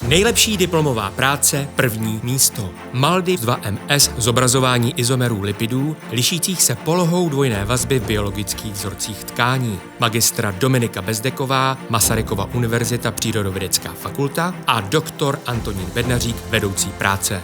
Nejlepší diplomová práce, první místo. Maldiv 2MS zobrazování izomerů lipidů, lišících se polohou dvojné vazby v biologických vzorcích tkání. Magistra Dominika Bezdeková, Masarykova univerzita Přírodovědecká fakulta a doktor Antonín Bednařík, vedoucí práce.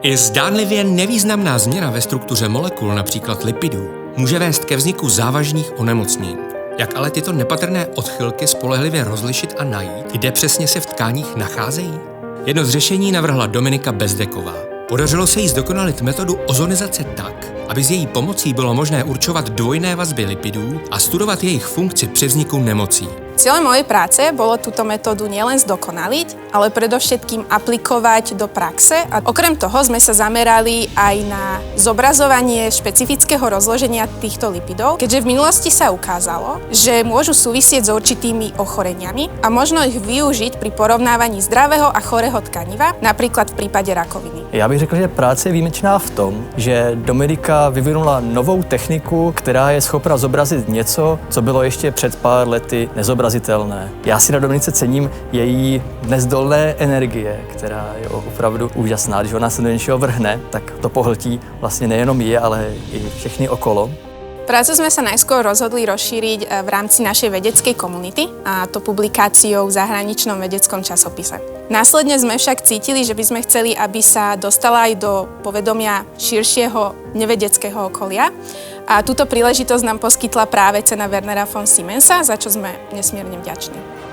I zdánlivě nevýznamná změna ve struktuře molekul, například lipidů, může vést ke vzniku závažných onemocnění. Jak ale tyto nepatrné odchylky spolehlivě rozlišit a najít, kde přesně se v tkáních nacházejí? Jedno z řešení navrhla Dominika Bezdeková. Podařilo se jí zdokonalit metodu ozonizace tak, aby s její pomocí bylo možné určovat dvojné vazby lipidů a studovat jejich funkci při vzniku nemocí. Cieľom mojej práce bolo túto metódu nielen zdokonaliť, ale predovšetkým aplikovať do praxe. A okrem toho sme sa zamerali aj na zobrazovanie špecifického rozloženia týchto lipidov, keďže v minulosti sa ukázalo, že môžu súvisieť s určitými ochoreniami a možno ich využiť pri porovnávaní zdravého a chorého tkaniva, napríklad v prípade rakoviny. Já bych řekl, že práce je výjimečná v tom, že Dominika vyvinula novou techniku, která je schopna zobrazit něco, co bylo ještě před pár lety nezobrazitelné. Já si na Dominice cením její nezdolné energie, která je opravdu úžasná. Když ona se do něčeho vrhne, tak to pohltí vlastně nejenom je, ale i všechny okolo. Prácu sme sa najskôr rozhodli rozšíriť v rámci našej vedeckej komunity, a to publikáciou v zahraničnom vedeckom časopise. Následne sme však cítili, že by sme chceli, aby sa dostala aj do povedomia širšieho nevedeckého okolia. A túto príležitosť nám poskytla práve cena Wernera von Siemensa, za čo sme nesmierne vďační.